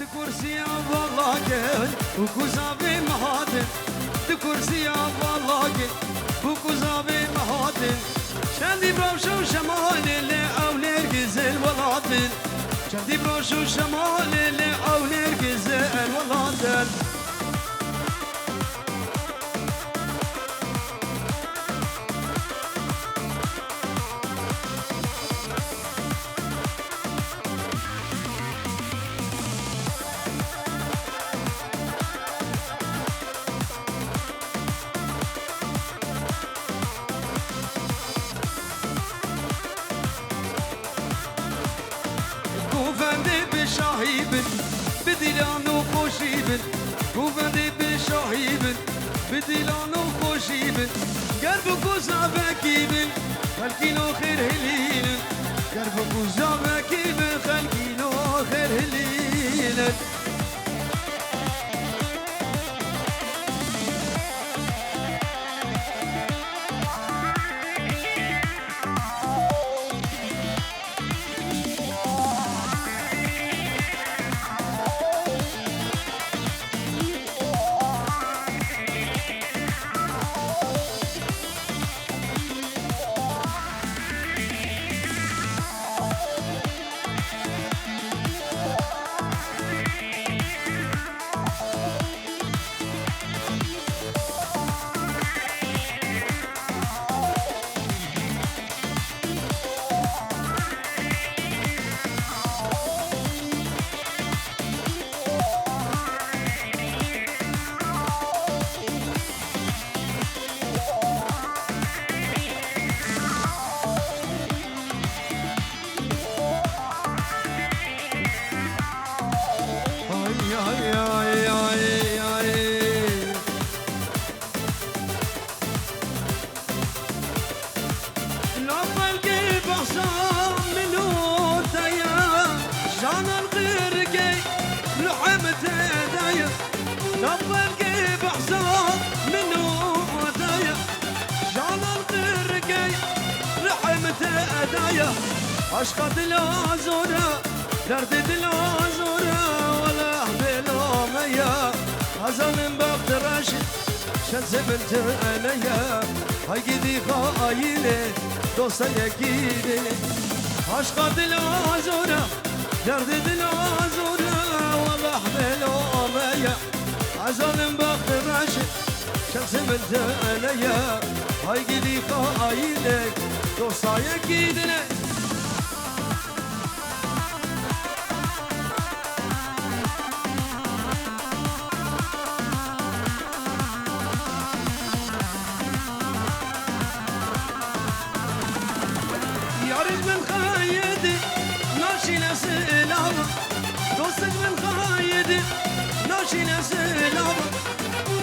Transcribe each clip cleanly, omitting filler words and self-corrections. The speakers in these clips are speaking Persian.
تكرسي والله قل وكوزابي مهاتن تكرسي والله قل وكوزابي مهاتن شندي بروشو شمال اللي أولير جزل والعطل شندي بروشو شمال اللي أولير جزل والعطل شاهيبن بدلانو خوشيبن وفندي بشاهيبن بدلانو خوشيبن قرب كوزابكيبن خلقينو خير هليلن قرب كوزابكيبن خلقينو خير هليلن عشق دلازورة درد دلازورة ولا أحبلو ميا هزال بقت راشد شنس بنت أنيا هاي قدي خايلة دوستا يكيدي عشق دلازورة درد دلازورة ولا أحبلو ميا هزال بقت راشد شنس بنت أنيا هاي قدي خايلة دوستا يكيدي دوستك من خايدي ناشي نسلام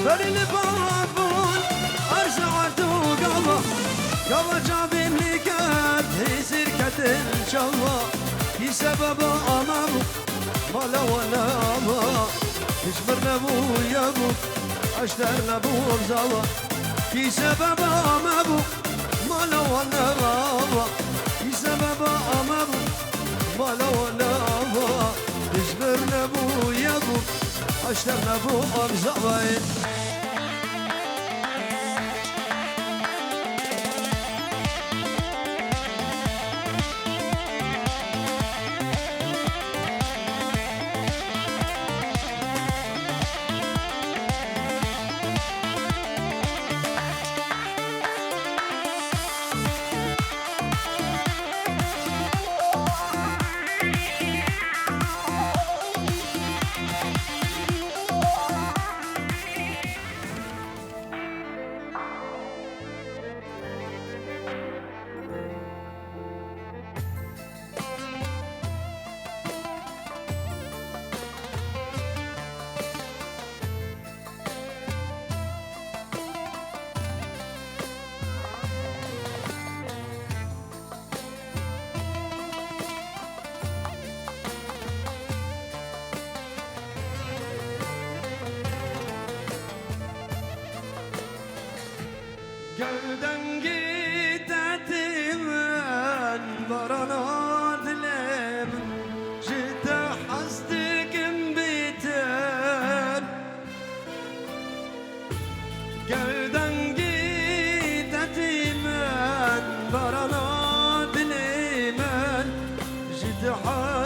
فري البابون أرزعتو قلبه قلبه جابي ملكات هي سركة إن شاء الله في سبب أمامه مالا ولا أما تشبرنا أبو يا أبو أشترنا أبو بزاوة في سبب أمامه مالا ولا أما في سبب أمامه مالا ولا أما تشبرنا أبو يا أبو أشترنا أبو بزاوة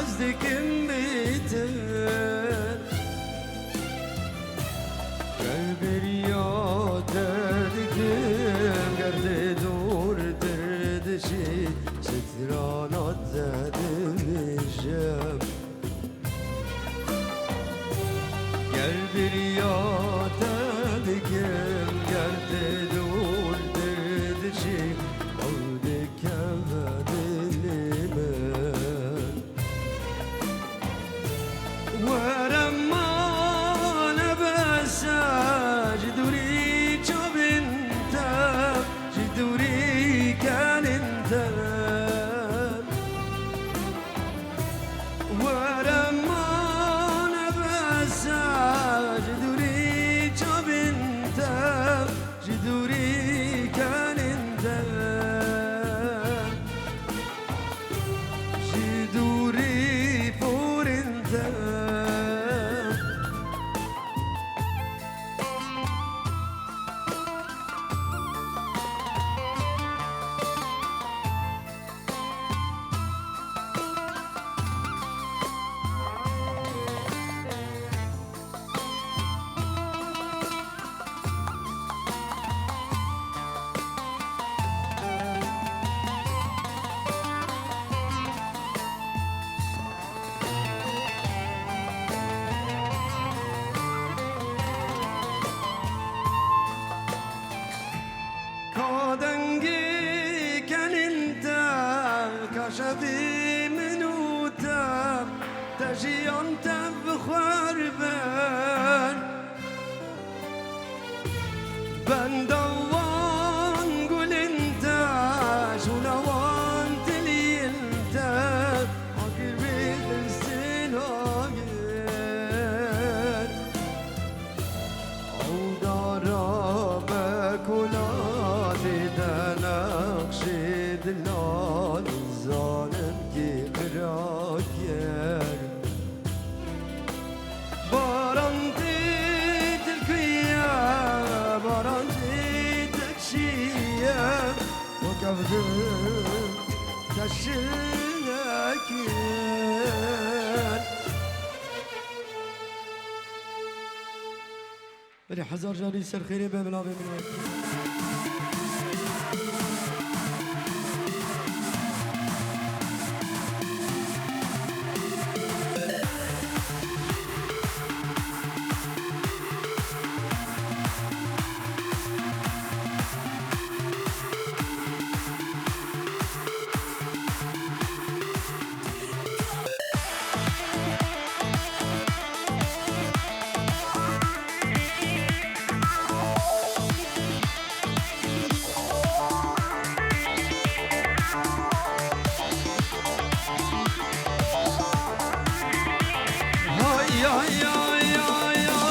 نزدیکم بیتر قلبی یاد دردکم گرد دور دردشی سترانات زدمشم قلبی یاد دردکم گرد دور دردشی عودکم دلمن ورما نبسا جدوري جاب انت جدوري كان انت ورما نبسا جدوري جاب انت جدوري كان انت جدوري فور انت كادنجي كان انت كشفي منوتا تجي انت بخربان بندوان قول انت شو نوان تلي انت عقل بيت السناجر عودارا بكولاتي دنقشي دلال الظالم كي قراكير بارانتي تلكيا بارانتي تكشيا وكفدم تشلكير بري حزار جاري سر خيري بملاوي من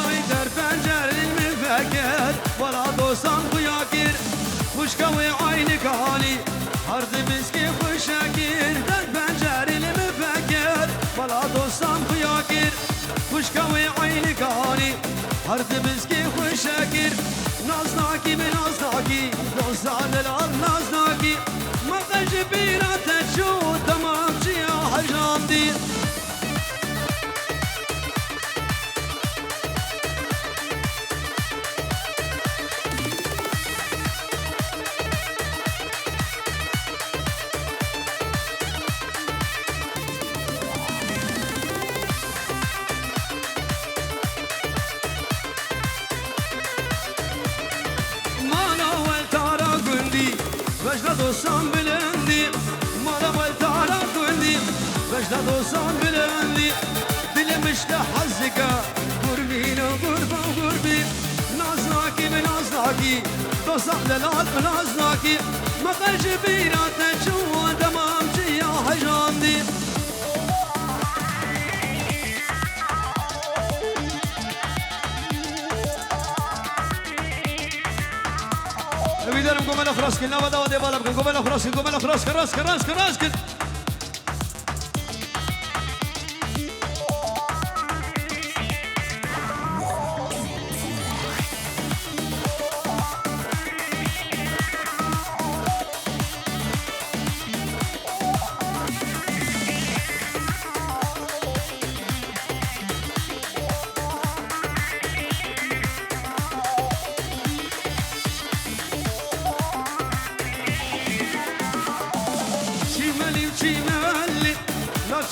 وين در پنجر المفكر ولا دوستان خياكر خوشكوي عينك هالي عرض مسكي خوشاكر در پنجر المفكر ولا دوستان خياكر خوشكوي عينك هالي عرض مسكي خوشاكر نازناكي بنازناكي دوستان الال نازناكي ما قجبينا تشو تمام جيا حجام دي وجد دوستان بلندی مالا والتارا کندی وجد دوستان بلندی دلم اشته حزگا قربین و قربان قربی نازناکی به نازناکی دوستان دلال به نازناکی مقرج بیرات چو دمام جیا حجام دی Evitarem come la frasca, il lavado di bala, come la frasca, rasca.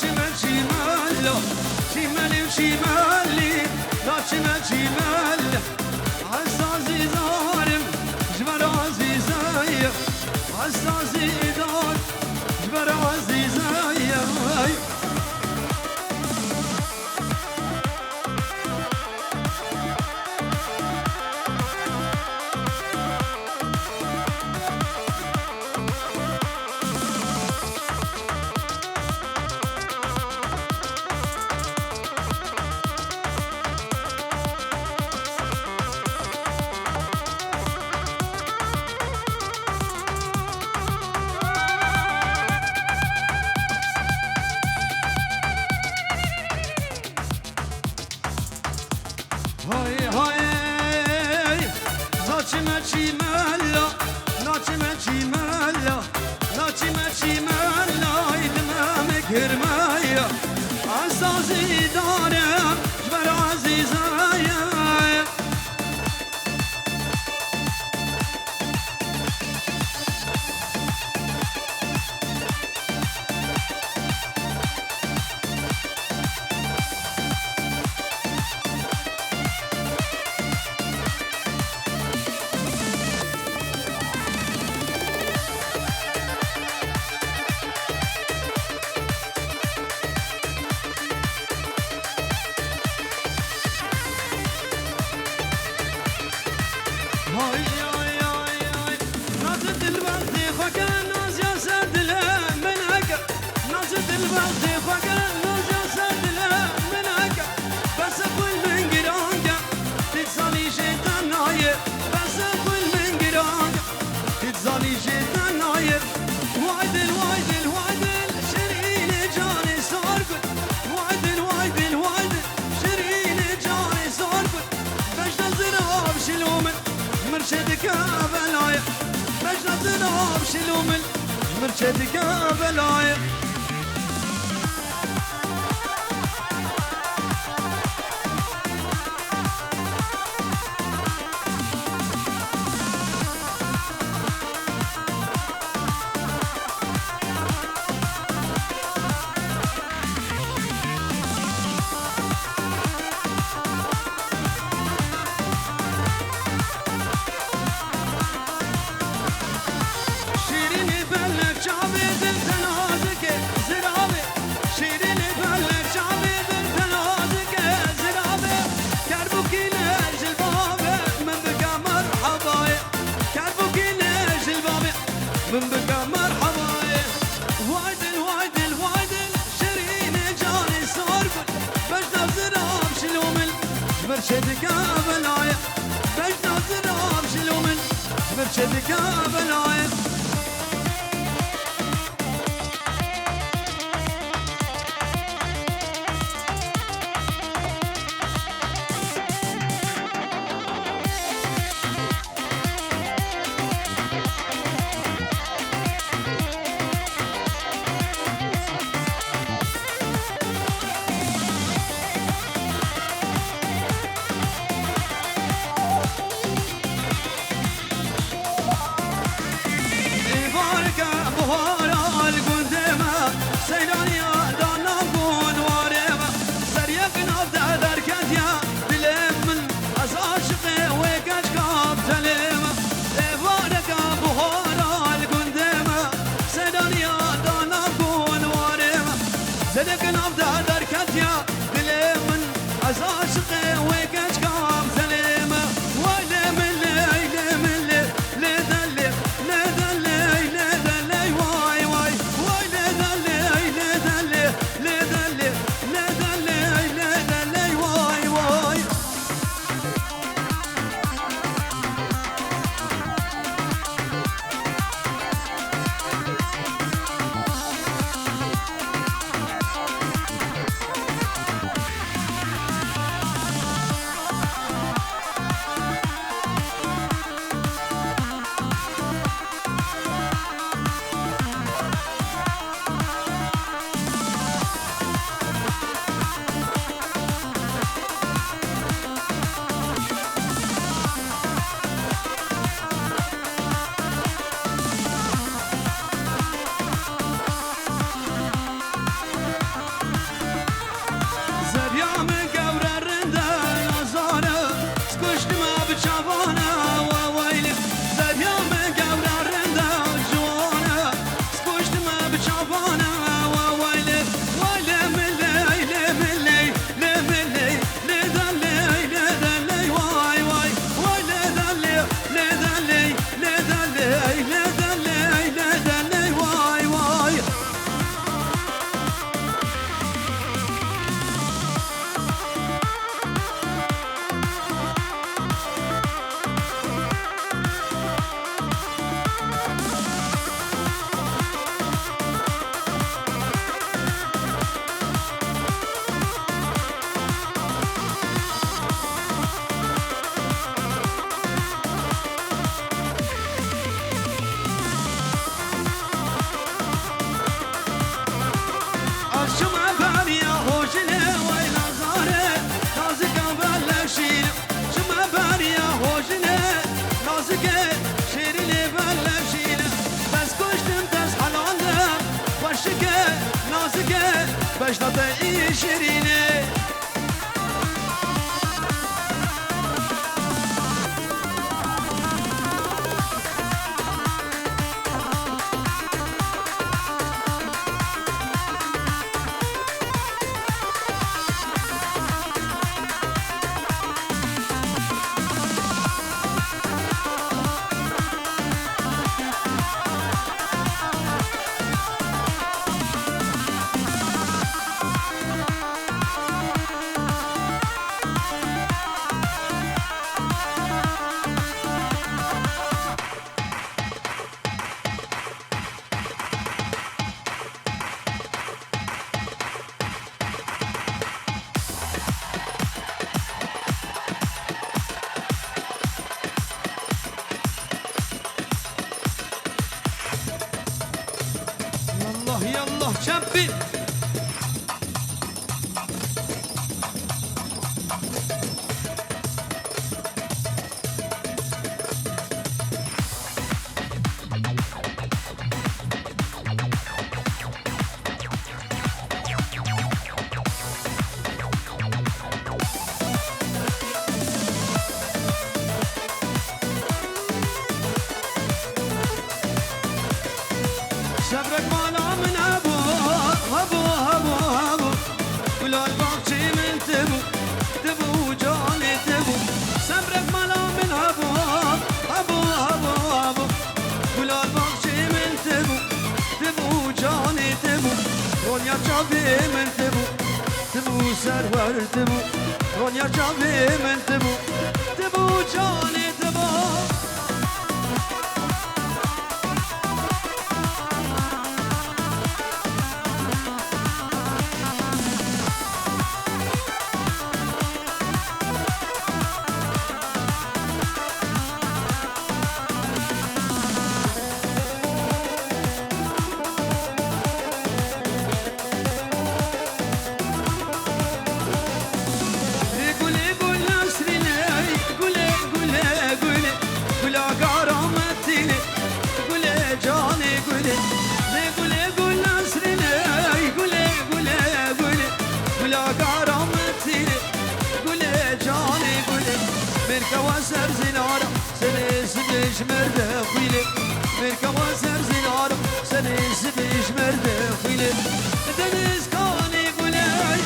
چمن چیمالا چیمنی و چیمالی لا چمن چیمالا عزازی دارم جبر عزیزای عزازی دار جبر عزیزای مرشدك بلايا من بقى مرحبا وايدل وايدل وايدل شيرين جاني صارفل بجنا زراب شلومن مرشدك بلايا بجنا زراب شلومن مرشدك بلايا بي صبرك مالا من ابو ابو ابو ابو ولا الباقي من تبو تبو جاني تبو صبرك مالا من ابو ابو ابو ابو ولا الباقي من تبو تبو جاني تبو رونيا جابي من تبو تبو سرور تبو رونيا جابي من تبو تبو جاني تبو كواسر زنار سنس بيش مرد خيلي من كواسر زنار سنس بيش مرد خيلي دنيز كاني قولاي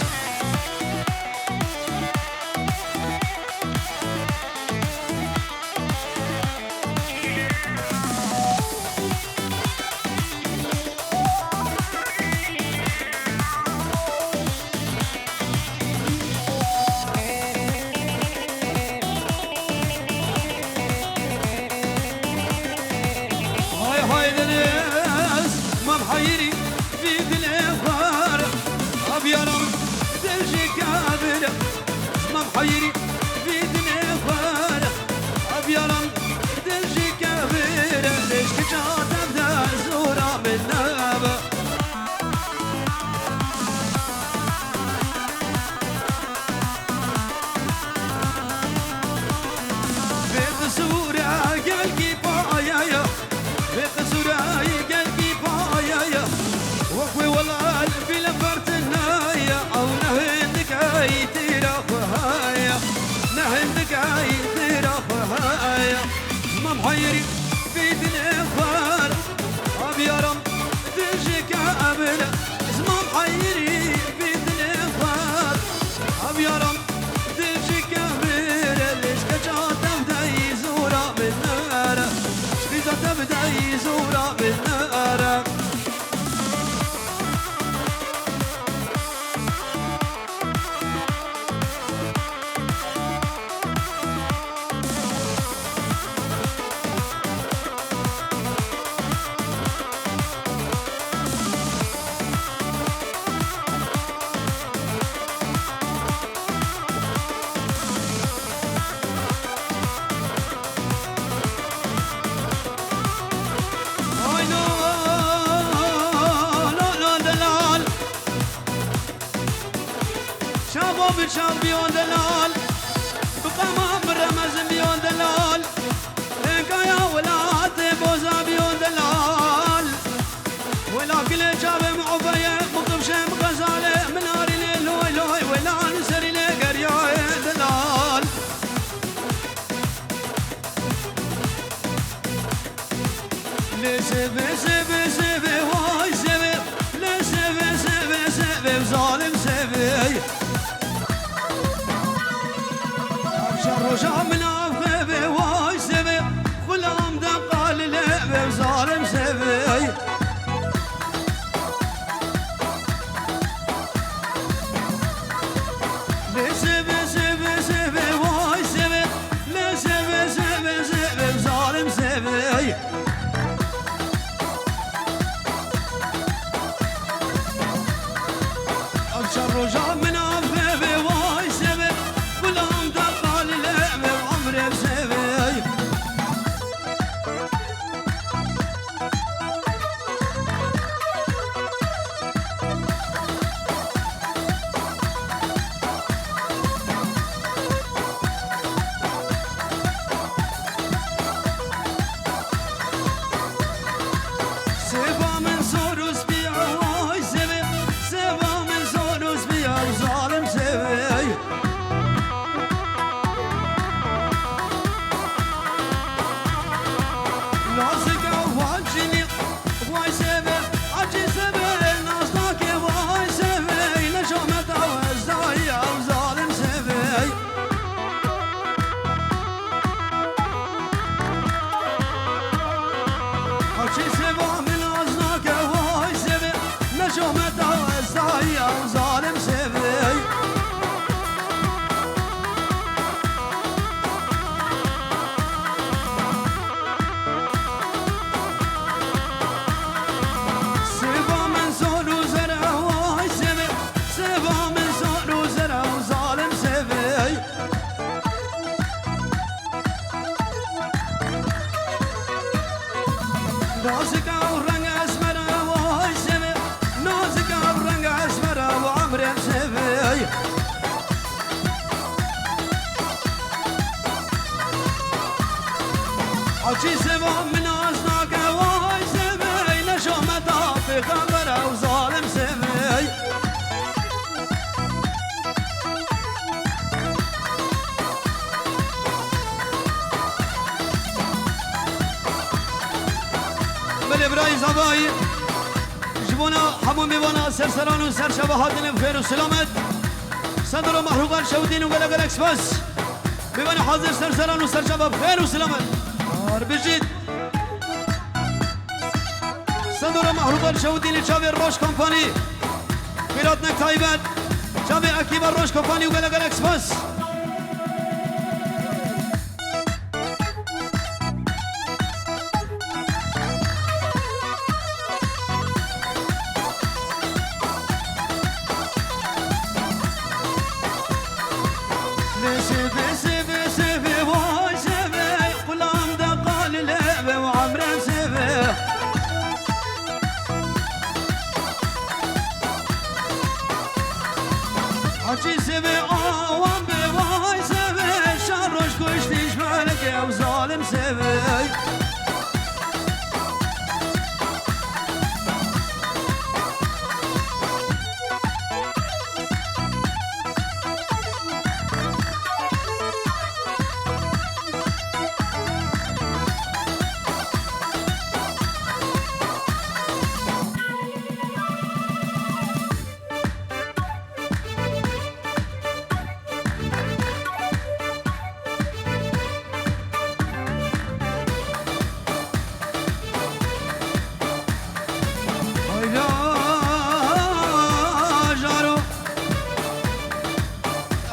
حيري في دلفار أبيرم دلجي كابر اسمم حيري في دلفار أبيرم دلجي كابر ليش كجات أبدا زورا من نابا في سورة قلقي بايا في سورة قلقي بايا وقوي والله في لفرت النايا او نهندك اي تيرافهايا نهندك اي تيرافهايا ما محيري في دنفار ابيرم تجيك قبل ما محيري في دنفار ابيرم تجيك قبل ليش كجات تبدا يزورا بالنار شفيزة تبدا يزورا بالنار شاب بيون دلال بقمام رمز بيون دلال لنكايا ولات بوزا بيون دلال ولا كل جاب معبية مقبش مغزالة مناري ليلوي لوي ولا نسري لقريا دلال لسبي سبي سبي واي سبي لسبي سبي سبي ظالم سبي رجع من عفبي واي سبي غلام دقال لعبي وظالم سبي لسبي سبي سبي واي سبي لسبي سبي سبي وظالم سبي أبشر رجع من عفبي واي سبي غلام دقال لعبي حجي سوا من أزناك واي سمي نشامتا في خبر أو ظالم سمي بالإبراهيم زباي جبونا همو ميوانا سرسران و سرشبهاتن بخير و سلامت صدر و محروقان شودين و بلغ الاكسباس ميوانا حاضر سرسران و سرشبه بخير و سلامت بجید صدر و محروقان شودين چاوی روش کمپانی خیرات نک تایبت چاوی اکیبر روش کمپانی و بلغ الاکسباس حجي سبي آوان بواي سبي شروش كشتيش مالك وظالم سبي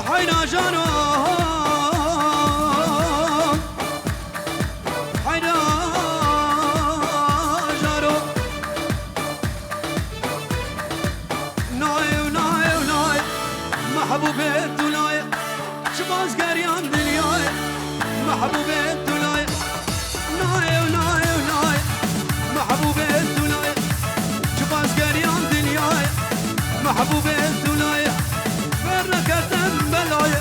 حينا جانو حينا جانو ناي وناي وناي محبوبة دنيا شباز قريان دنياي محبوبة دنيا ناي وناي وناي محبوبة دنيا شباز قريان دنياي محبوبة دنيا فركت بلاي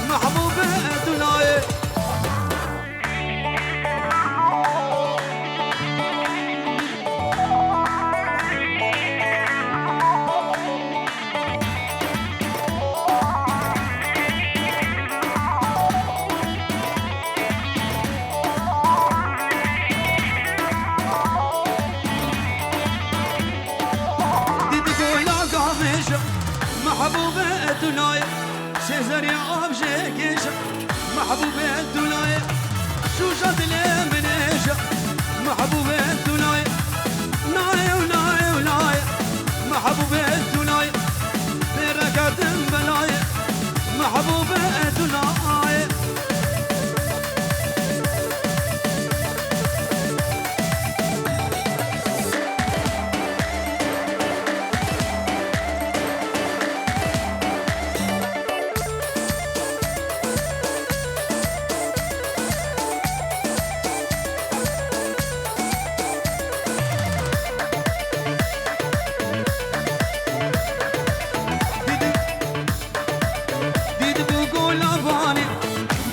محبوبة دنيا محبوبة دنيا سيزر يا أبجيكيش محبوبة دنيا شو جات لي منيش محبوبة دنيا ناي وناي وناي محبوبة دنيا بركات بلاي محبوبة دنيا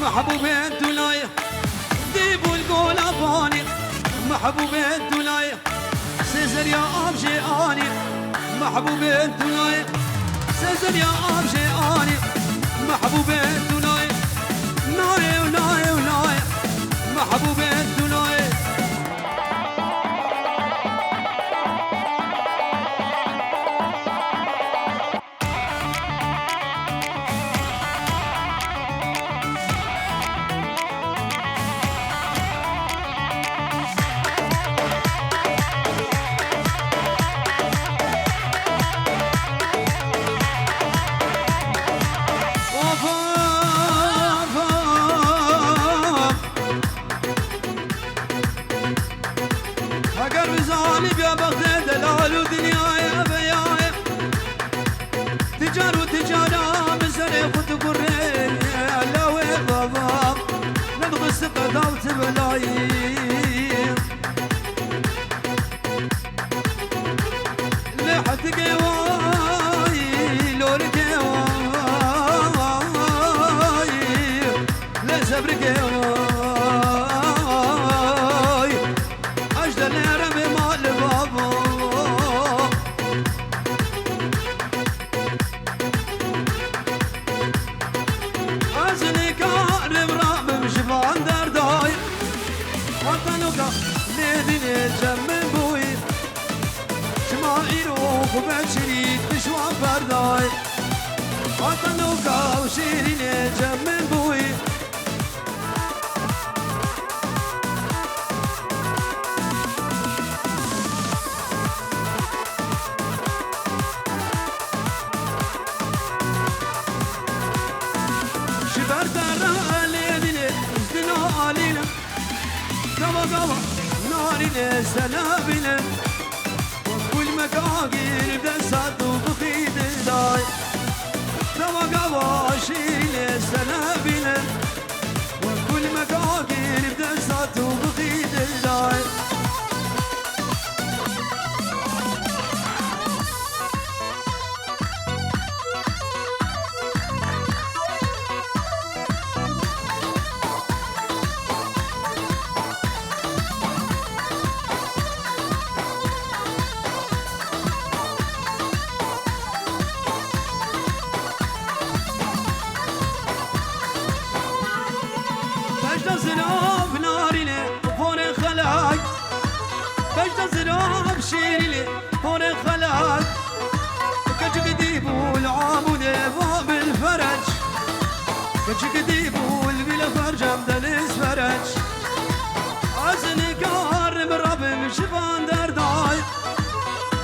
محبوبة دنيا ديبو القول أباني محبوبة دنيا سيزر يا أبجي آني محبوبة دنيا سيزر يا أبجي آني محبوبة دنيا ناي وناي وناي محبوبة دنيا بشلا لدين جمن بوي شمائر وخبشريت بشوان برداي عطنوكا وشيرين جمن بوي قوا ناري سلابنا وكل مقاقير دسات وبخيد داي قوا قوا شيل سلابنا وكل مقاقير دسات وبخيد داي شيلي هون خلاك كجديب والعامود باب الفرج كجديب والبلا فرج مدلس فرج عزني كار برب مشفان درداي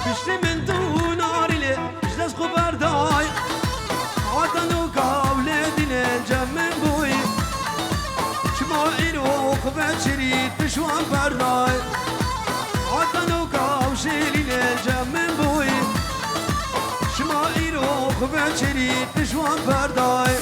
بشتي من تو ناري لي جلس خبر داي عطنو كاولادين الجمن بوي شمائر وخبت شريط بشوان برداي عطنو شيلين جمن بوي شمائر وخبن شريط بشوان برداي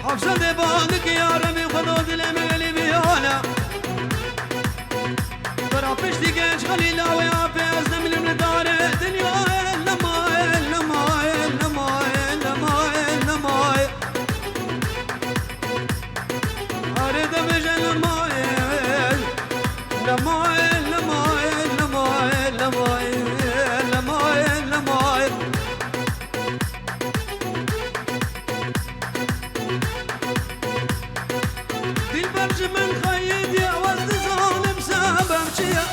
حفصة بالك يا ربي خذود الامل بيانا ترى بشتي كاش خليلا ويا بيز نمل من دار الدنيا اريد بجن المايل بالبرج من خيد يا ولد ظالم سبب شيا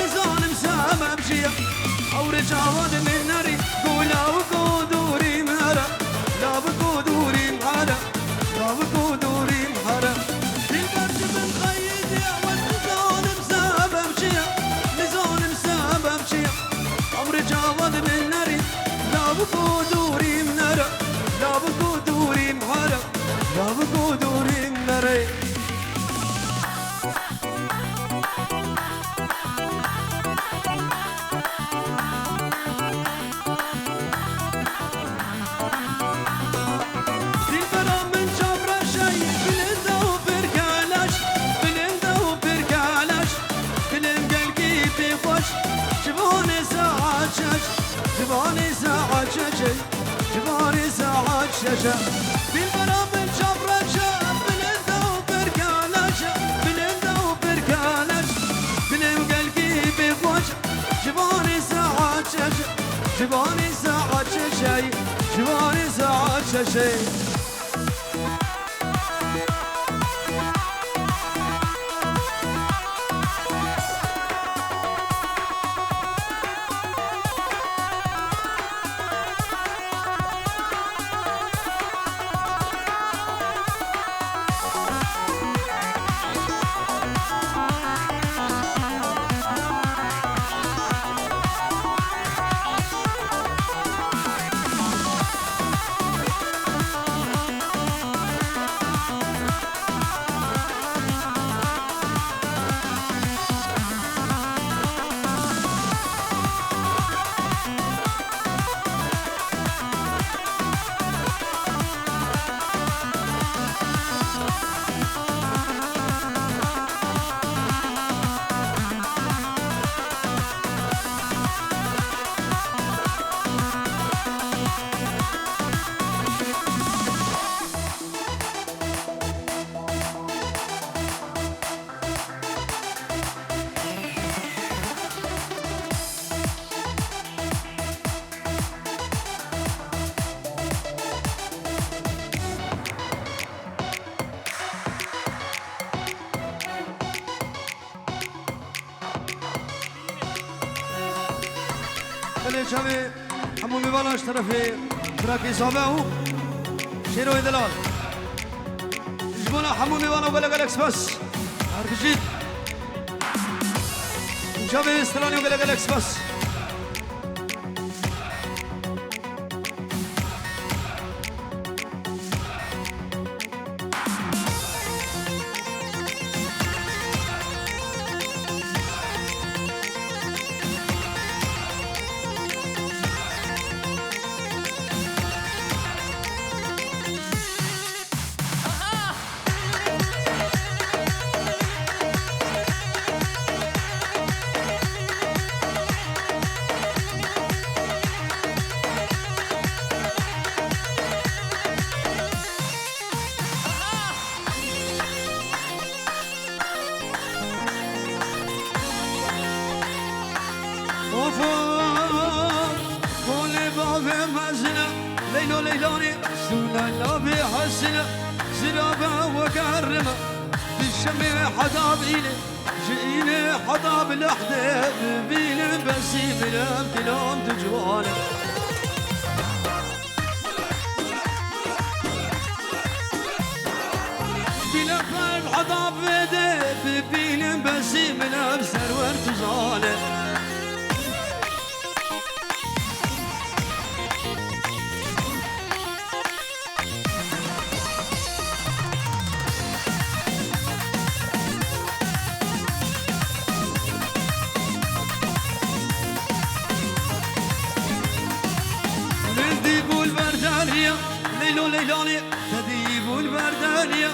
نظالم سبب شيا او رجعود من ناري قولا وقدوري مهرا لا بقدوري مهرا لا بقدوري مهرا بالبرج من خيد يا ولد ظالم سبب شيا نظالم سبب شيا او رجعود من ناري لا بقدوري مهرا لا بقدوري مهرا لا بقدوري مهرا جباني ساعة شاشة جباني ساعة شاشة بالبرام الشبرشة بلندا وبركانشة بلندا وبركانشة بلم قلبي بخوش جباني ساعة شاشة جباني ساعة شاشة جباني ساعة شاشة بله شبه همون میبالاش طرفی تراکی صابه او شیروی دلال جبونا همون میبالا بله گلکس بس هرکشید شبه استرانی و بله گلکس بس ليلو ليلاني سونا لابي حسنا زرابة وكرمة بالشمع حضاب إلي جئيني حضاب الأحداث بين بسيم الامتلام تجوانا بلا فرد حضاب بدي بين بسيم الامسر وارتجانا ليلو ليلاني تذيب البردانية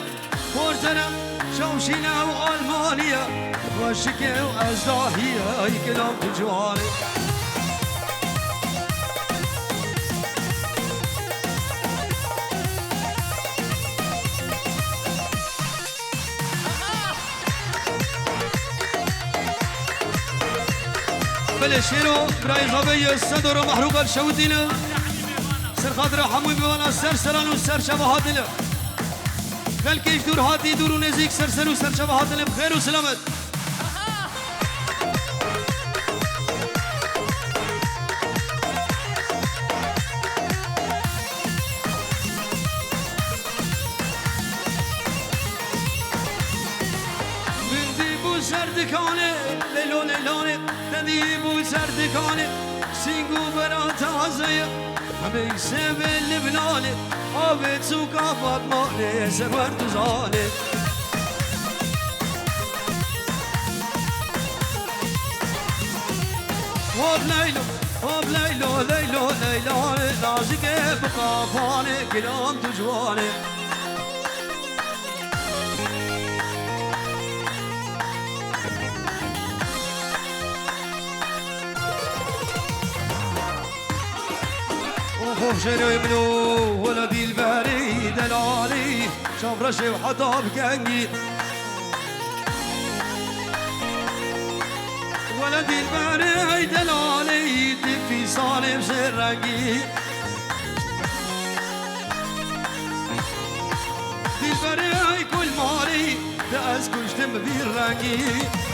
فورتنا شوشينا وألمانيا وشكي وأزداهية أي كلام تجوالي بلشيرو براي غبي الصدر ومحروق الشوتينا سر خاطر حموی بوانا سر سران و سر شبه دلم بلکه دور هاتی دور و نزیک سر سر و سر شبه دلم خیر و سلامت بندی بو سردکانه لیلو لیلانه تدی بو سردکانه سینگو برا تازه همه سبل لبنانه آبت سوکا فاطمانه سفر تزانه واب ليلو واب ليلو ليلو ليلو نازك بقافانه كلام تجوانه خوف شنو منو ولدي الباري دلالي شاف رشي وحطاب كنجي ولدي الباري دلالي في صالب سرقي دي الباري كل مالي داس كشتم بالرقي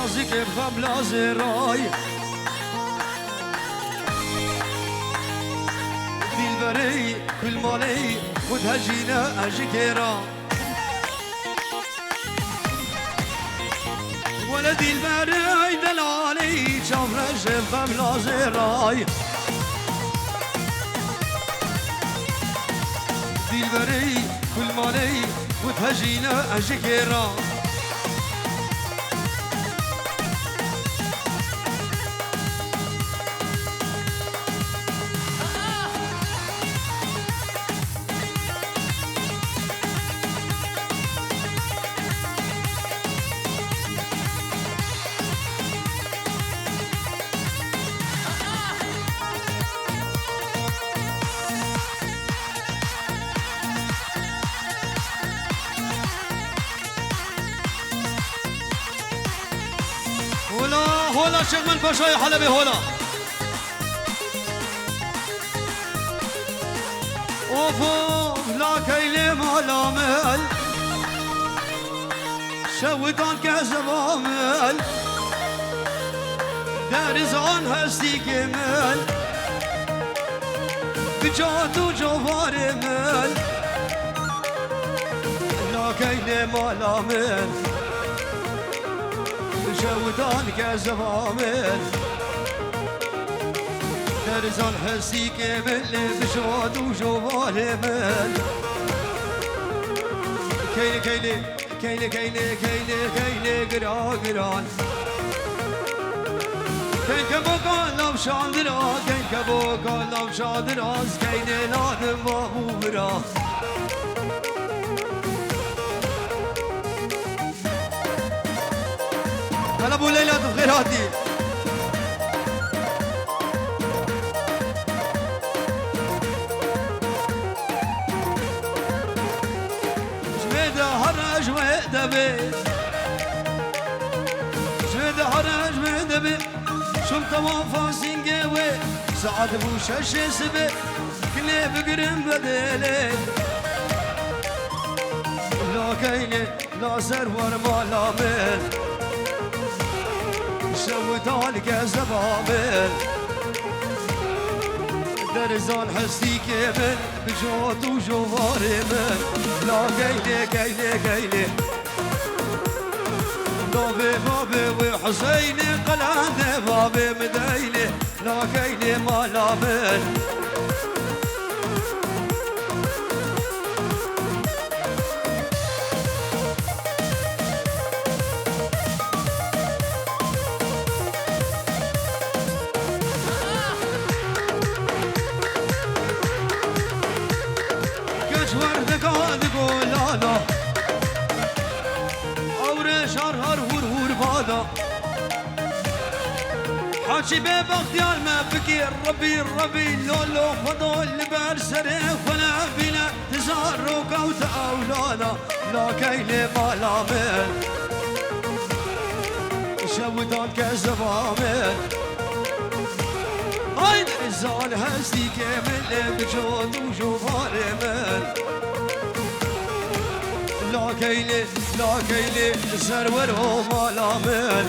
نازك بخبلا زراي دلبري كل مالي وتهجينا أجكرا ولد البري دلالي شاف رجل بخبلا زراي دلبري كل مالي وتهجينا أجكرا هولا شيخ من باشای حلبي هولا اوفو لا كيلي مالامل شوتان كزبامل درزان هستی كمل بجاتو جوار مل لا كيلي مالامل شوتان كزبامل درزان هستی كمل بجاتو جوار مل كيلي كيلي كيلي كيلي كيلي كيلي قران كين كبوكا لو شادرا كين كبوكا لو شادرا كين نادم وابورا هلا ابو ليلى الخيراتي جميدة هرج ويدبي جميدة هرج ويدبي شوم توافا سنجوي سعد بوش سبي كلي بقرم بدلي لا كيلي لا سرور ما لامل شوتان كزبامل درزان حسي كمل بجوت وجوار من لا كيلي كيلي كيلي بابي بابي وحسيني قلعنا بابي مديني لا كيلي ما لامل كش وردك تقول لا لا أورش هر هور بادا حاجي ببختيار ما فكير ربي لولو فضول برسره ولا بنا تزارك أو تأولانا لا كيلي ما لامل شودان كزبامل هايد الزال هستي كامل بجود وجوفار مل لا كيلي سرور وما لامل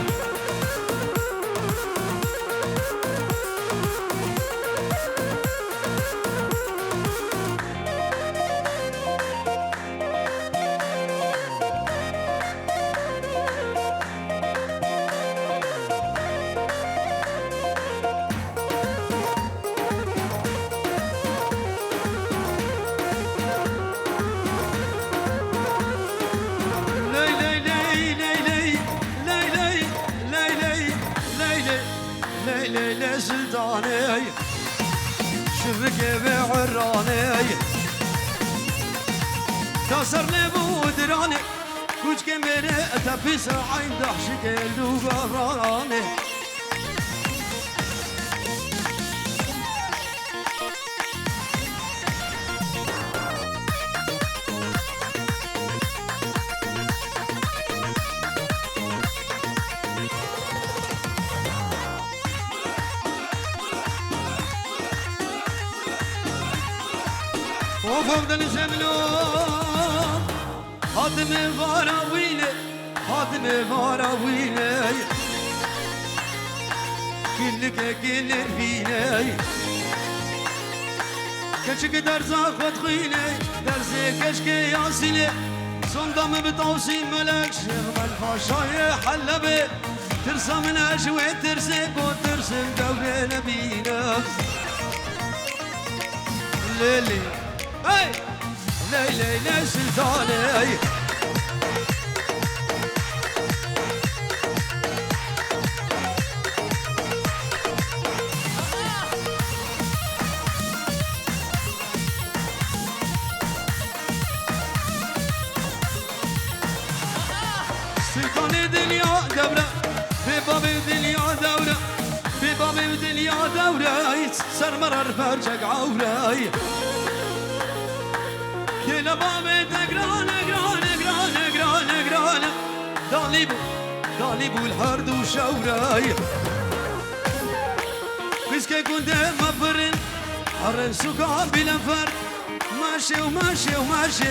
ليلى سلطاني شبك بعراني كسرني بودراني كوش كمري تبيس عين دحشك دوغراني وفوق الزملو حاتم فاراويني كلك كل فيني كشك درزا خد خيني درزي كشك ياسيني صندم بتوصي ملك شيخ الفاشاي حلبي ترسى من أشوي ترسك وترسم دولة نبينا ليلي هاي ليلى سلطاني سلطاني دنيا دورة ببابي دنيا دورة ببابي دنيا دورة سرمرر فرجك عورة كلا بابي تقران قران دالي دالي بالحرد وشوراي بسكي كنت مفرن حرن سوقا بلا فرد ماشي وماشي وماشي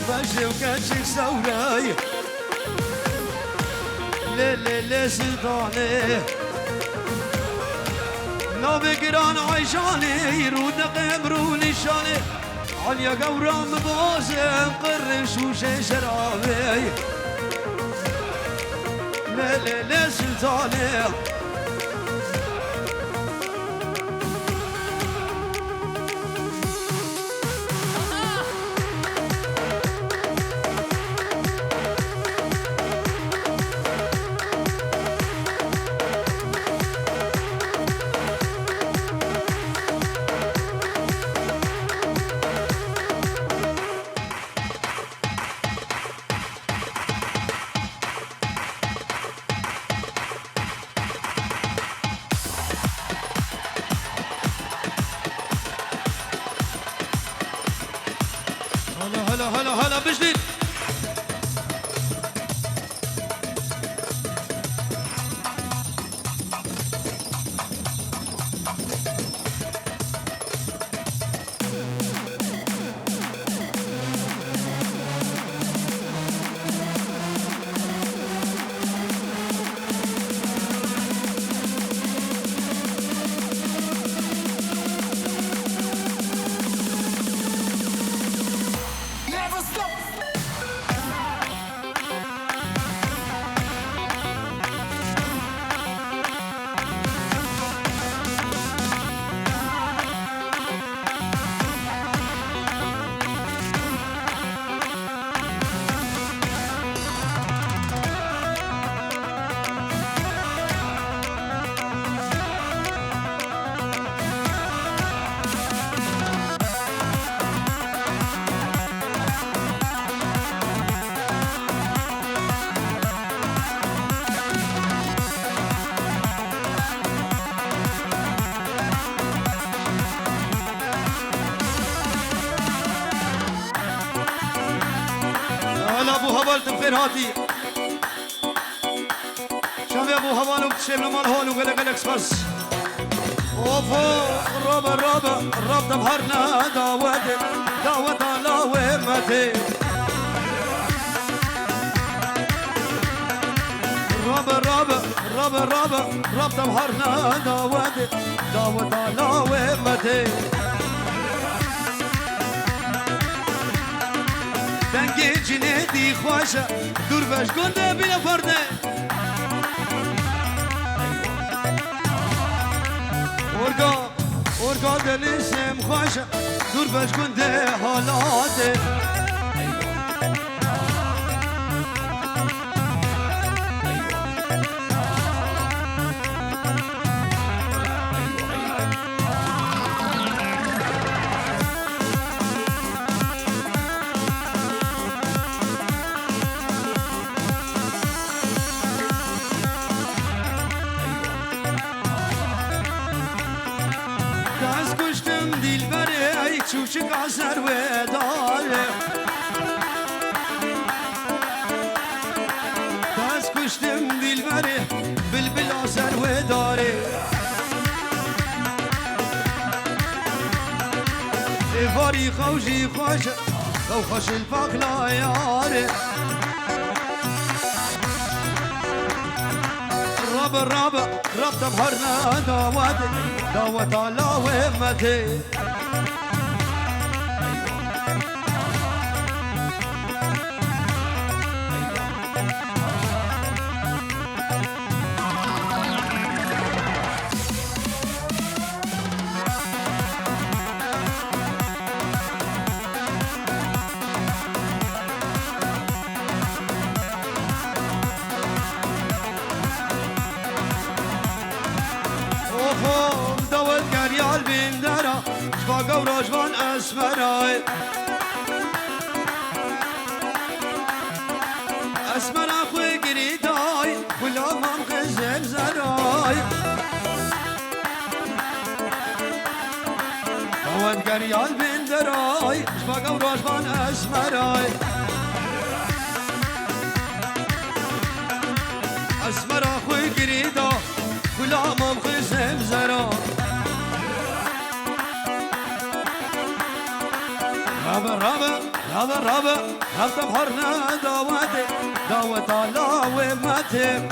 ماشي وكاتشك سوراي ليلي سلطاني لا بقران عيشاني يرود قمرو نشاني عليا قورام بوزم قرش وشي شرابي ليلي سلطاني هلا بجديد ابو هوال تبخير هاتي شام يا ابو هوال وبتشيل مال هون وقلق اكسبرس اوفو الرب تبهرنا دعوة الله ومتي الرب تبهرنا دعوة الله ومتي دنگی جنیدی خوشه دور بش گنده بینا پرده ارگا دلیسم خوشه دور بش گنده حالاته چوچک آسر و داره دست کشتم دیل بره بلبل آسر و داره ایواری خوشی خوش او خوش الفقلا یاره رب تبهرنا دعوت الله ومته ريال بين درا شفاقة وراجفان أسمراي أسمر أخوي قريداي ولا مام خزم زراي دوت ريال بين دراي شفاقة وراجفان أسمراي رابع رابع رابط بحرنا دعوتي دعوة الله ومتي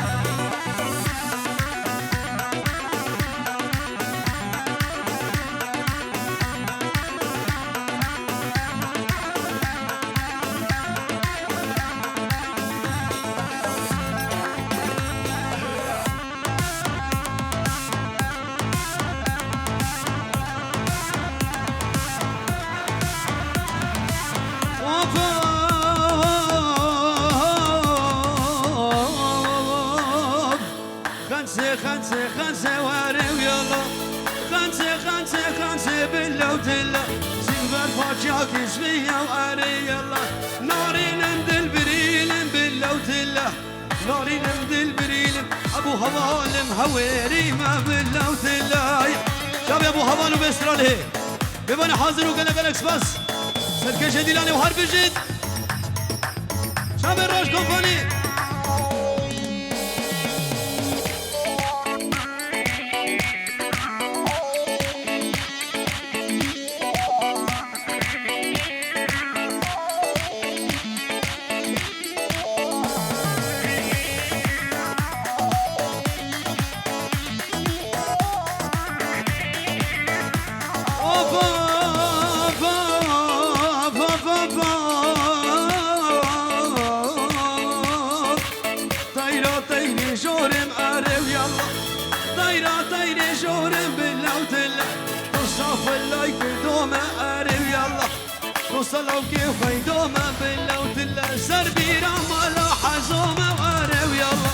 خمسة واري ويلا خمسة بالله وتلا سيفر فاتشاك اسمية واري يلا ناري نمدل بريلم بالله وتلا ناري نمدل بريلم ابو هوالم هويري ما بالله وتلا شاب يا ابو هوال وبسترالي ببنا حاضر وقلق الاكس بس سلكش ديلاني وحرب جد شاب الروش كومباني وصلوا كيف يدوما بالله وتلا سربيرا مالا حزوما وارو يلا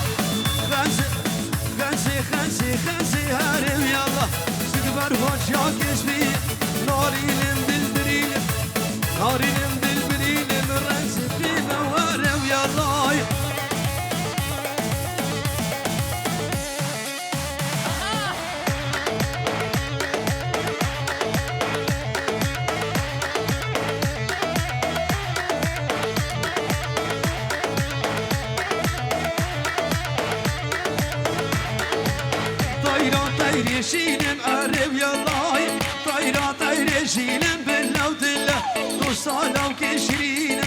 خنسي هارو يلا سكبر فوشاك اسمي ناري نمدل بريلم ناري نمدل بريلم رنس فيما وارو يلا شيلم قرب يلاي طيرة شيلم بالله وتلا دوصالة وكشرين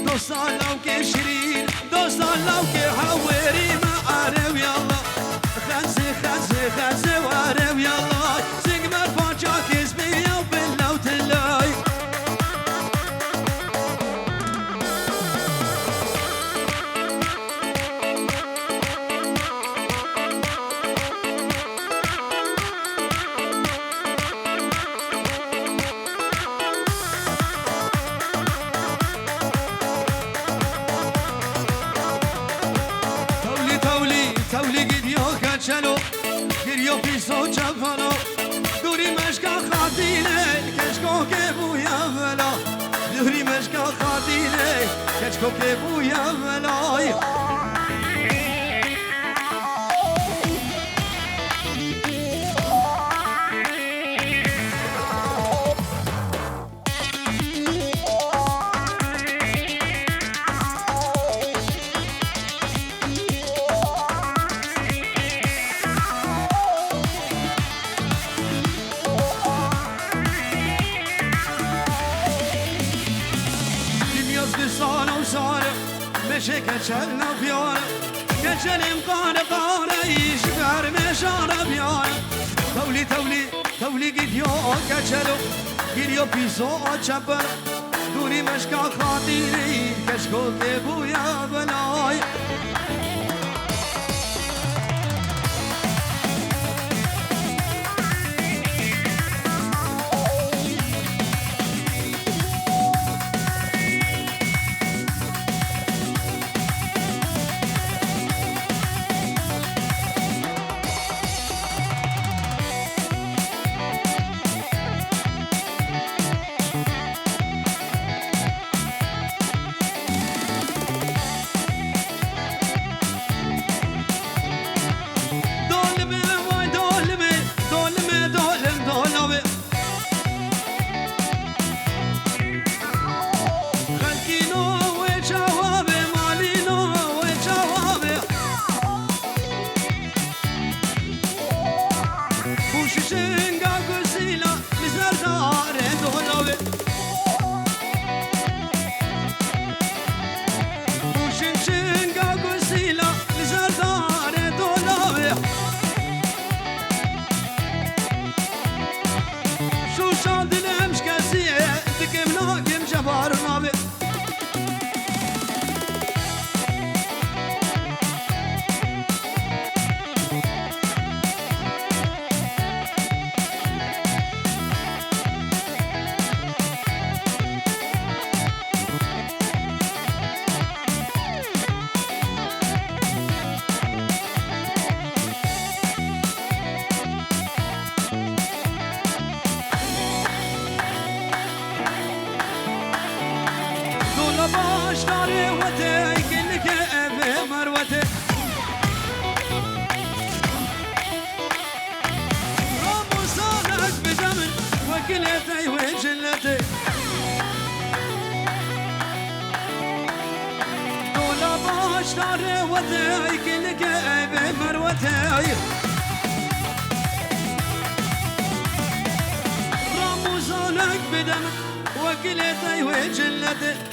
دوصالة وكشرين دوصالة وكحوري ما قرب يلا خنسي وقرب يلا سيجمر فاتشاك اسمي بالله وتلاي چلو گریو پیسو چپانو دوری مشکا خاطینه کشکو که بویا ولا دوری مشکا خاطینه کشکو که بویا ولای كشلنا بيانا كشلم قارة يشبر مشارة بيانا تولي قديو كشلو قديو بيسو أتشبر دوري مشكا خاطيري كشكو كيبو يا بلاي باشدار وتاي كلك بمروتاي رموزانك بدم وكلتي وجلتي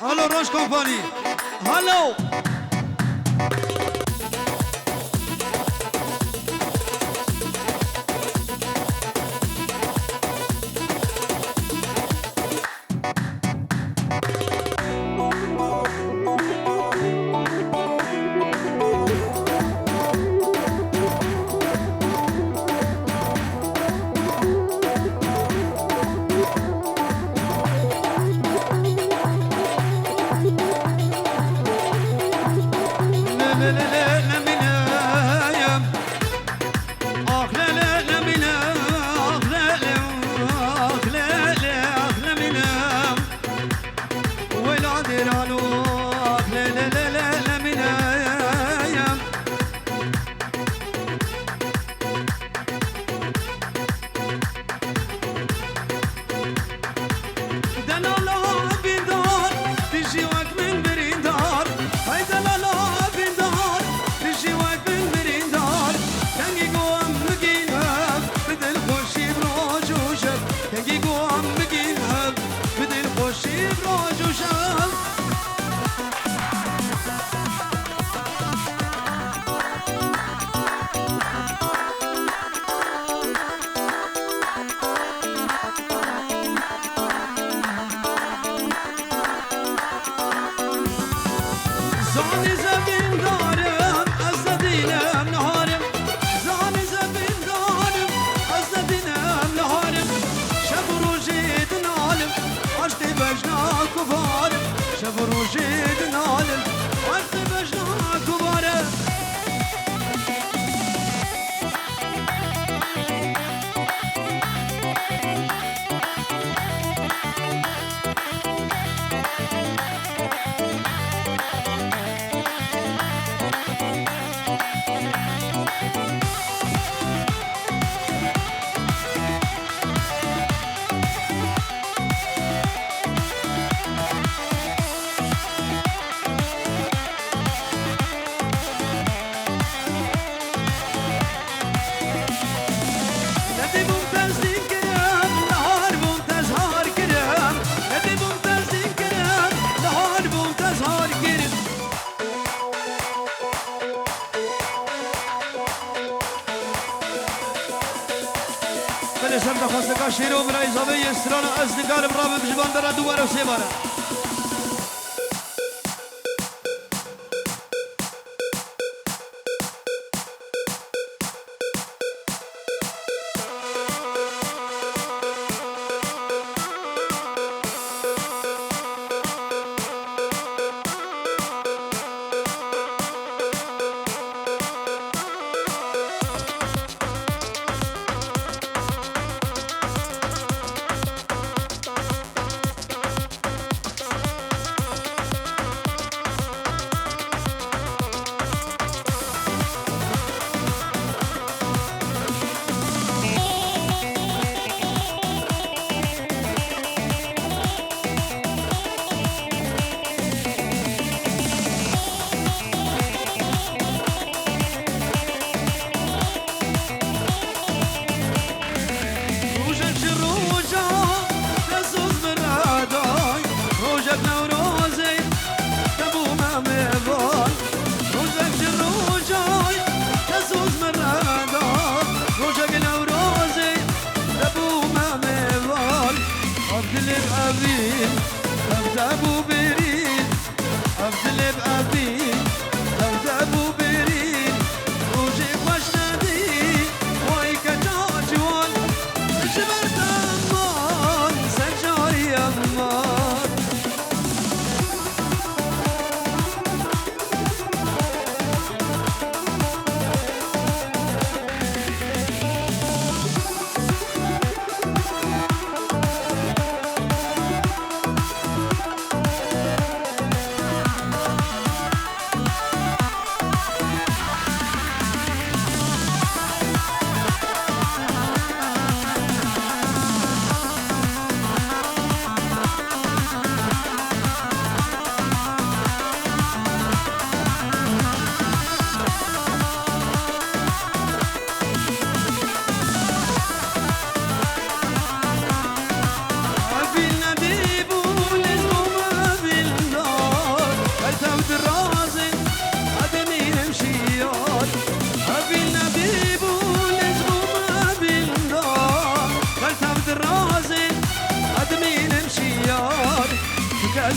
هلو روش کمپانی هلو سمت خواستگاه شیرو برای زابه استران از نگار برابر بجبان داره دوباره و سه باره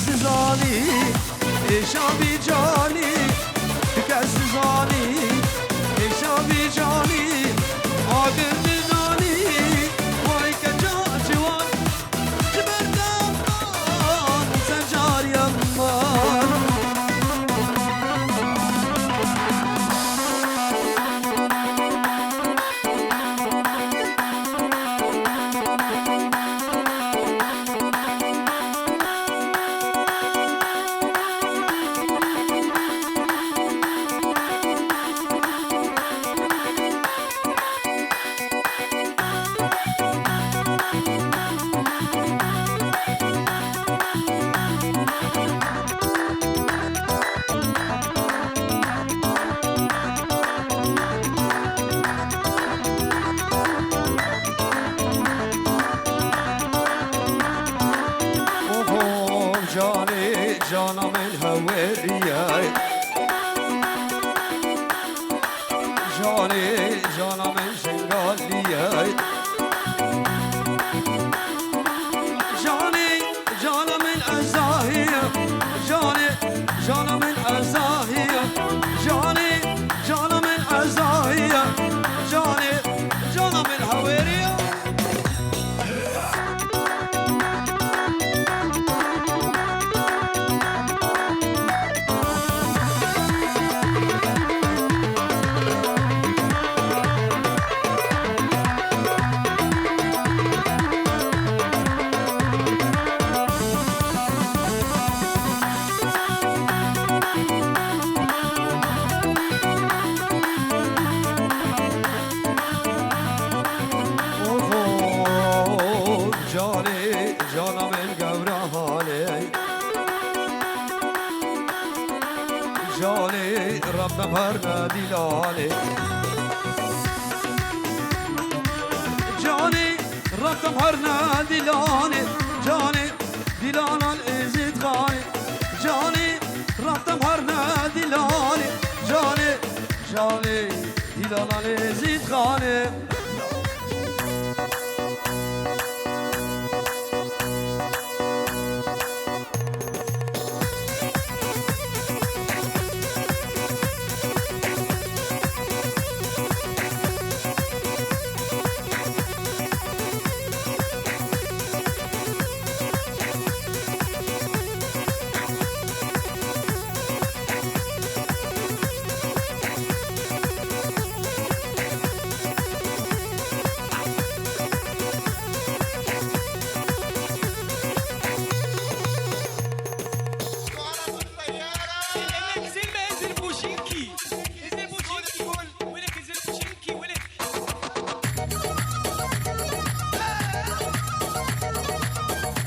زاني شابي جاني كاس زاني شابي جاني عادل بزاني واي كجا جوان جبر دمان سجار يمان جانا من هوارياي جانا من شنغالياي جانا من أزاهية جانا من أزاهية جانا من أزاهية جانا من هوارياي جانا من قبرهاني جاني رب مهرنا دلاني جاني رب مهرنا دلاني جاني دلانا الازيد خاني جاني رب مهرنا دلاني جاني دلانا الازيد خاني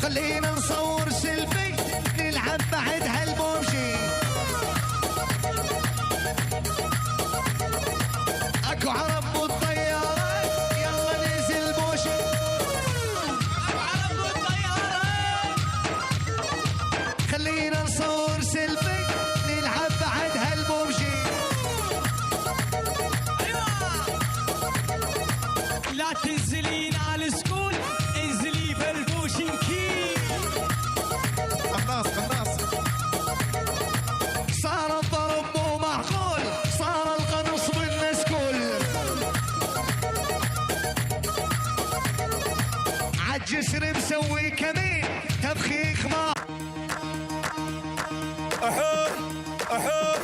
خلينا نصور سيلفي نلعب بعد هالبومشي اكو عرب والطيارات يلا ننزل بوشي عرب والطيارات خلينا نصور سيلفي نلعب بعد هالبومشي لا تنزلين على السكول انزلي فرفوشنكي قناص صار الضرب مو معقول صار القنص بالنسكول عالجسر مسوي كمين تبخيخ ما أحور أحور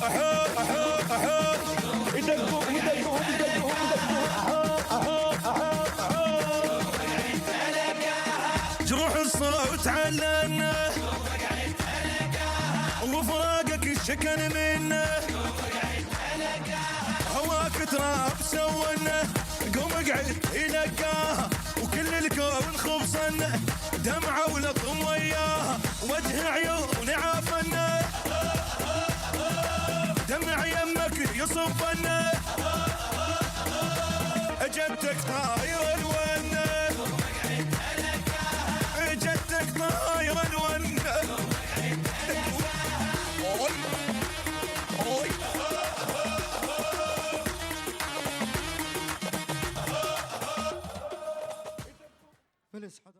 أحور أحور أحور يدقوا جروح الصلاة وتعلمنا وفراقك الشكن منا هواك تراب سونا قوم اقعد يلقاها وكل الكون خبصنا دمعة ولطم وياها وجه عيون عافنا دمع يمك يصفنا